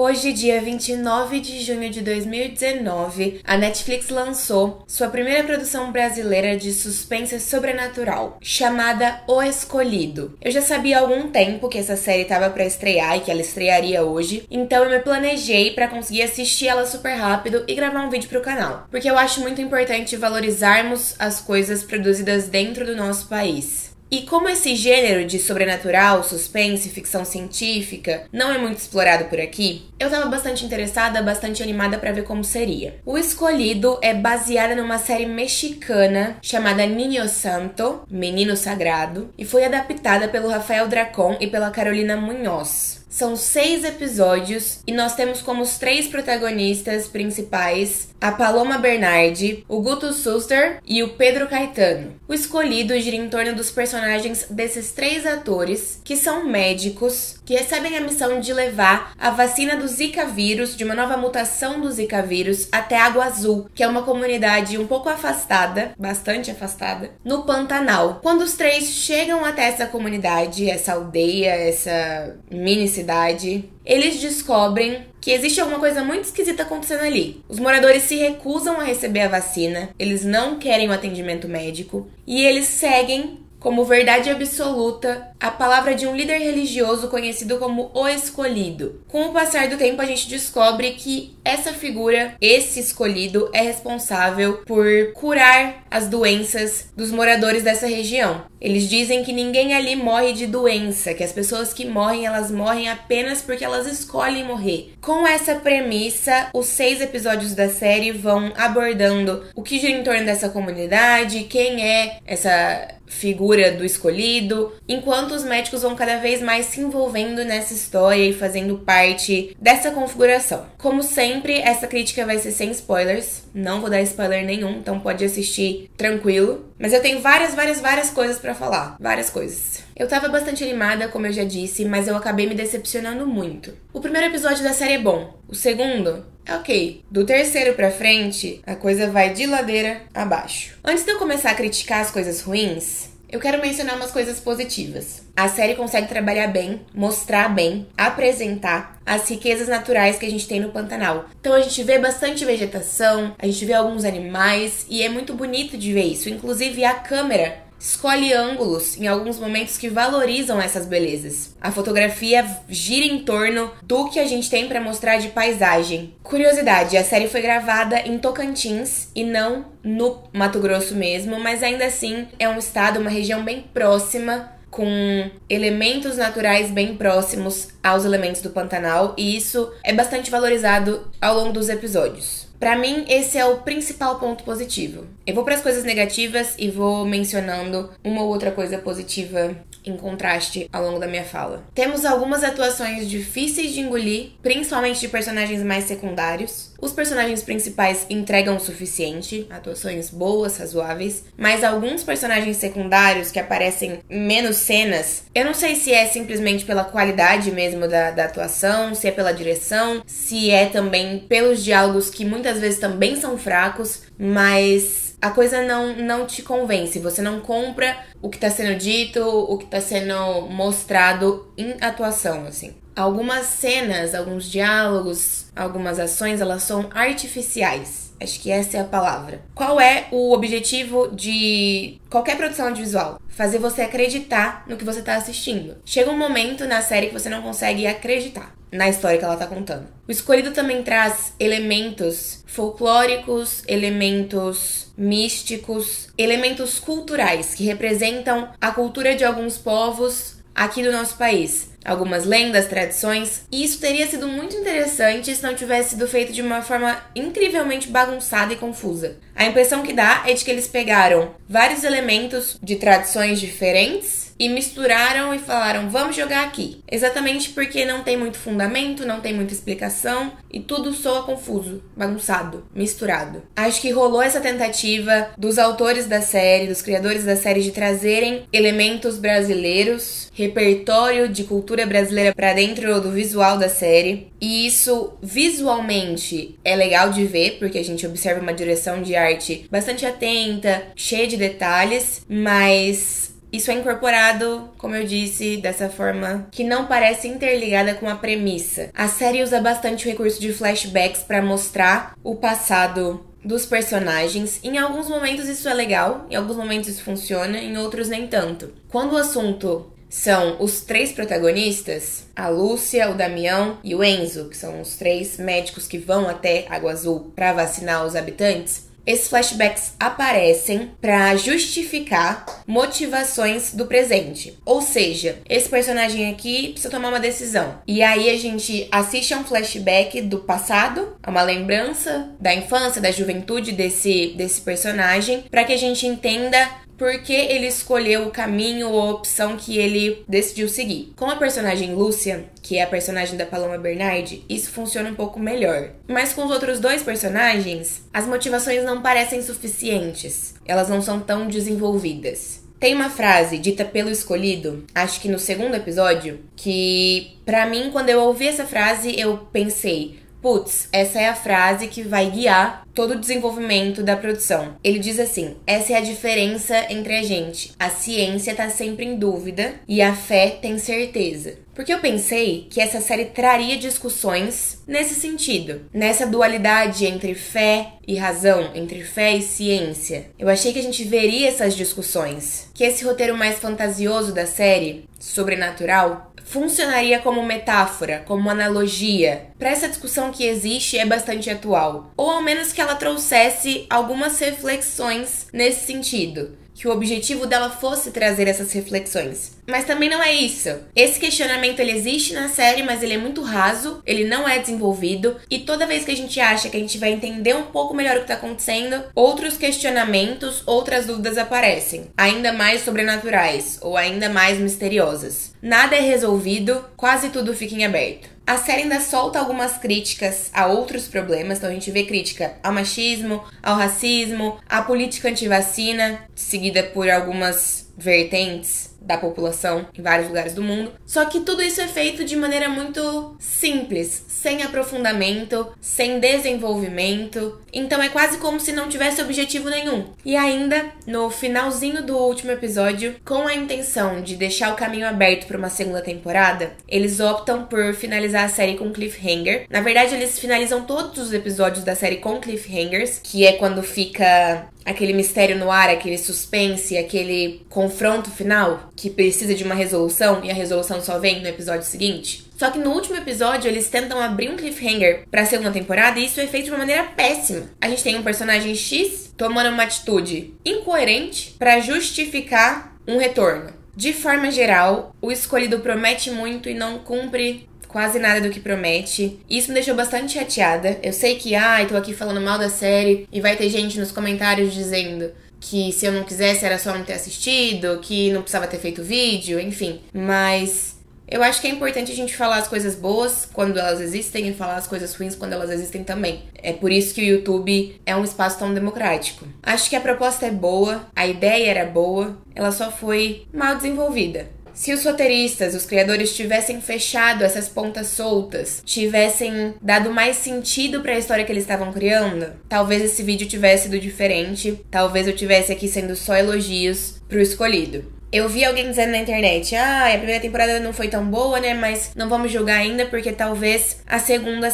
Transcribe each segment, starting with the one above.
Hoje, dia 29 de junho de 2019, a Netflix lançou sua primeira produção brasileira de suspense sobrenatural, chamada O Escolhido. Eu já sabia há algum tempo que essa série estava para estrear e que ela estrearia hoje, então eu me planejei para conseguir assistir ela super rápido e gravar um vídeo pro canal, porque eu acho muito importante valorizarmos as coisas produzidas dentro do nosso país. E como esse gênero de sobrenatural, suspense, ficção científica não é muito explorado por aqui, eu tava bastante interessada, bastante animada pra ver como seria. O Escolhido é baseada numa série mexicana chamada Niño Santo, Menino Sagrado, e foi adaptada pelo Rafael Dracon e pela Carolina Munhoz. São 6 episódios e nós temos como os 3 protagonistas principais a Paloma Bernardi, o Guto Suster e o Pedro Caetano. O Escolhido gira em torno dos personagens desses 3 atores, que são médicos, que recebem a missão de levar a vacina do Zika vírus, de uma nova mutação do Zika vírus, até Água Azul, que é uma comunidade um pouco afastada, bastante afastada, no Pantanal. Quando os 3 chegam até essa comunidade, essa aldeia, essa mini cidade, eles descobrem que existe alguma coisa muito esquisita acontecendo ali. Os moradores se recusam a receber a vacina, eles não querem o atendimento médico e eles seguem como verdade absoluta a palavra de um líder religioso conhecido como O Escolhido. Com o passar do tempo, a gente descobre que essa figura, esse escolhido, é responsável por curar as doenças dos moradores dessa região. Eles dizem que ninguém ali morre de doença, que as pessoas que morrem, elas morrem apenas porque elas escolhem morrer. Com essa premissa, os 6 episódios da série vão abordando o que gira em torno dessa comunidade, quem é essa figura do escolhido, enquanto os médicos vão cada vez mais se envolvendo nessa história e fazendo parte dessa configuração. Como sempre, essa crítica vai ser sem spoilers, não vou dar spoiler nenhum, então pode assistir tranquilo. Mas eu tenho várias coisas pra falar, várias coisas. Eu tava bastante animada, como eu já disse, mas eu acabei me decepcionando muito. O primeiro episódio da série é bom, o segundo é ok. Do terceiro pra frente, a coisa vai de ladeira abaixo. Antes de eu começar a criticar as coisas ruins, eu quero mencionar umas coisas positivas. A série consegue trabalhar bem, mostrar bem, apresentar as riquezas naturais que a gente tem no Pantanal. Então a gente vê bastante vegetação, a gente vê alguns animais e é muito bonito de ver isso. Inclusive a câmera escolhe ângulos em alguns momentos que valorizam essas belezas. A fotografia gira em torno do que a gente tem para mostrar de paisagem. Curiosidade, a série foi gravada em Tocantins e não no Mato Grosso mesmo, mas ainda assim é um estado, uma região bem próxima, com elementos naturais bem próximos aos elementos do Pantanal, e isso é bastante valorizado ao longo dos episódios. Pra mim, esse é o principal ponto positivo. Eu vou para as coisas negativas e vou mencionando uma ou outra coisa positiva em contraste ao longo da minha fala. Temos algumas atuações difíceis de engolir, principalmente de personagens mais secundários. Os personagens principais entregam o suficiente, atuações boas, razoáveis, mas alguns personagens secundários que aparecem em menos cenas, eu não sei se é simplesmente pela qualidade mesmo da atuação, se é pela direção, se é também pelos diálogos que muitas vezes também são fracos, mas a coisa não te convence, você não compra o que tá sendo dito, o que tá sendo mostrado em atuação, assim. Algumas cenas, alguns diálogos, algumas ações, elas são artificiais. Acho que essa é a palavra. Qual é o objetivo de qualquer produção audiovisual? Fazer você acreditar no que você tá assistindo. Chega um momento na série que você não consegue acreditar na história que ela tá contando. O Escolhido também traz elementos folclóricos, elementos místicos, elementos culturais que representam a cultura de alguns povos aqui do nosso país. Algumas lendas, tradições, e isso teria sido muito interessante se não tivesse sido feito de uma forma incrivelmente bagunçada e confusa. A impressão que dá é de que eles pegaram vários elementos de tradições diferentes e misturaram e falaram, vamos jogar aqui. Exatamente porque não tem muito fundamento, não tem muita explicação e tudo soa confuso, bagunçado, misturado. Acho que rolou essa tentativa dos autores da série, dos criadores da série, de trazerem elementos brasileiros, repertório de cultura brasileira pra dentro do visual da série. E isso, visualmente, é legal de ver, porque a gente observa uma direção de arte bastante atenta, cheia de detalhes, mas isso é incorporado, como eu disse, dessa forma que não parece interligada com a premissa. A série usa bastante o recurso de flashbacks para mostrar o passado dos personagens. Em alguns momentos isso é legal, em alguns momentos isso funciona, em outros nem tanto. Quando o assunto são os 3 protagonistas, a Lúcia, o Damião e o Enzo, que são os 3 médicos que vão até Água Azul para vacinar os habitantes, esses flashbacks aparecem para justificar motivações do presente. Ou seja, esse personagem aqui precisa tomar uma decisão. E aí a gente assiste a um flashback do passado, a uma lembrança da infância, da juventude desse personagem, para que a gente entenda por que ele escolheu o caminho ou a opção que ele decidiu seguir. Com a personagem Lúcia, que é a personagem da Paloma Bernardi, isso funciona um pouco melhor. Mas com os outros 2 personagens, as motivações não parecem suficientes. Elas não são tão desenvolvidas. Tem uma frase dita pelo Escolhido, acho que no 2º episódio, que pra mim, quando eu ouvi essa frase, eu pensei: putz, essa é a frase que vai guiar todo o desenvolvimento da produção. Ele diz assim: essa é a diferença entre a gente. A ciência tá sempre em dúvida e a fé tem certeza. Porque eu pensei que essa série traria discussões nesse sentido, nessa dualidade entre fé e razão, entre fé e ciência. Eu achei que a gente veria essas discussões, que esse roteiro mais fantasioso da série, sobrenatural, funcionaria como metáfora, como analogia para essa discussão que existe, é bastante atual. Ou ao menos que ela trouxesse algumas reflexões nesse sentido, que o objetivo dela fosse trazer essas reflexões. Mas também não é isso. Esse questionamento ele existe na série, mas ele é muito raso, ele não é desenvolvido, e toda vez que a gente acha que a gente vai entender um pouco melhor o que está acontecendo, outros questionamentos, outras dúvidas aparecem, ainda mais sobrenaturais ou ainda mais misteriosas. Nada é resolvido, quase tudo fica em aberto. A série ainda solta algumas críticas a outros problemas, então a gente vê crítica ao machismo, ao racismo, à política antivacina, seguida por algumas vertentes da população em vários lugares do mundo. Só que tudo isso é feito de maneira muito simples, sem aprofundamento, sem desenvolvimento. Então é quase como se não tivesse objetivo nenhum. E ainda, no finalzinho do último episódio, com a intenção de deixar o caminho aberto para uma 2ª temporada, eles optam por finalizar a série com cliffhanger. Na verdade, eles finalizam todos os episódios da série com cliffhangers, que é quando fica aquele mistério no ar, aquele suspense, aquele confronto final que precisa de uma resolução e a resolução só vem no episódio seguinte. Só que no último episódio eles tentam abrir um cliffhanger pra 2ª temporada e isso é feito de uma maneira péssima. A gente tem um personagem X tomando uma atitude incoerente pra justificar um retorno. De forma geral, o Escolhido promete muito e não cumpre quase nada do que promete. Isso me deixou bastante chateada. Eu sei que, tô aqui falando mal da série e vai ter gente nos comentários dizendo que se eu não quisesse era só não ter assistido, que não precisava ter feito vídeo, enfim. Mas eu acho que é importante a gente falar as coisas boas quando elas existem e falar as coisas ruins quando elas existem também. É por isso que o YouTube é um espaço tão democrático. Acho que a proposta é boa, a ideia era boa, ela só foi mal desenvolvida. Se os roteiristas, os criadores tivessem fechado essas pontas soltas, tivessem dado mais sentido para a história que eles estavam criando, talvez esse vídeo tivesse sido diferente, talvez eu tivesse aqui sendo só elogios pro Escolhido. Eu vi alguém dizendo na internet, a primeira temporada não foi tão boa, né, mas não vamos julgar ainda porque talvez a 2ª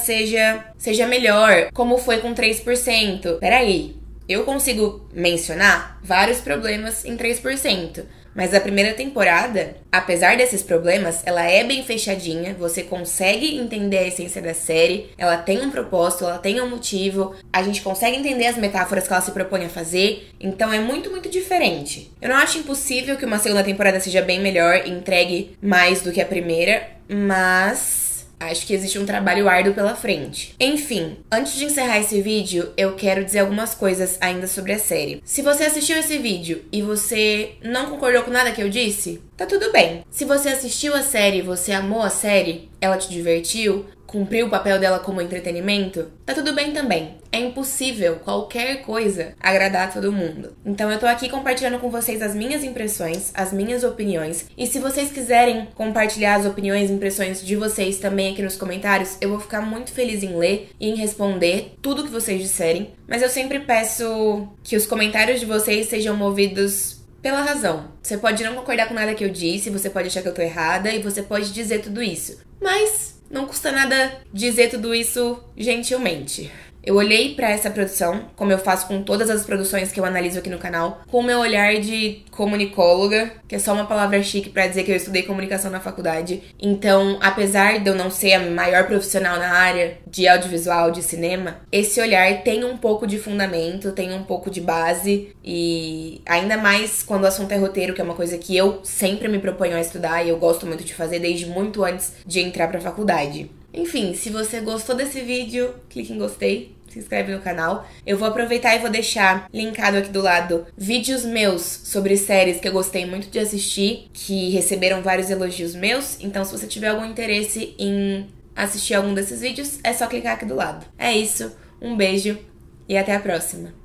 seja melhor, como foi com 3%. Peraí, eu consigo mencionar vários problemas em 3%. Mas a primeira temporada, apesar desses problemas, ela é bem fechadinha, você consegue entender a essência da série, ela tem um propósito, ela tem um motivo, a gente consegue entender as metáforas que ela se propõe a fazer, então é muito, muito diferente. Eu não acho impossível que uma 2ª temporada seja bem melhor e entregue mais do que a primeira, mas acho que existe um trabalho árduo pela frente. Enfim, antes de encerrar esse vídeo, eu quero dizer algumas coisas ainda sobre a série. Se você assistiu esse vídeo e você não concordou com nada que eu disse, tá tudo bem. Se você assistiu a série, você amou a série, ela te divertiu, cumpriu o papel dela como entretenimento, tá tudo bem também. É impossível qualquer coisa agradar a todo mundo. Então eu tô aqui compartilhando com vocês as minhas impressões, as minhas opiniões. E se vocês quiserem compartilhar as opiniões e impressões de vocês também aqui nos comentários, eu vou ficar muito feliz em ler e em responder tudo que vocês disserem. Mas eu sempre peço que os comentários de vocês sejam movidos pela razão. Você pode não concordar com nada que eu disse, você pode achar que eu tô errada e você pode dizer tudo isso. Mas não custa nada dizer tudo isso gentilmente. Eu olhei pra essa produção, como eu faço com todas as produções que eu analiso aqui no canal, com o meu olhar de comunicóloga, que é só uma palavra chique pra dizer que eu estudei comunicação na faculdade. Então, apesar de eu não ser a maior profissional na área de audiovisual, de cinema, esse olhar tem um pouco de fundamento, tem um pouco de base, e ainda mais quando o assunto é roteiro, que é uma coisa que eu sempre me proponho a estudar e eu gosto muito de fazer desde muito antes de entrar pra faculdade. Enfim, se você gostou desse vídeo, clique em gostei, se inscreve no canal. Eu vou aproveitar e vou deixar linkado aqui do lado vídeos meus sobre séries que eu gostei muito de assistir, que receberam vários elogios meus. Então, se você tiver algum interesse em assistir algum desses vídeos, é só clicar aqui do lado. É isso, um beijo e até a próxima!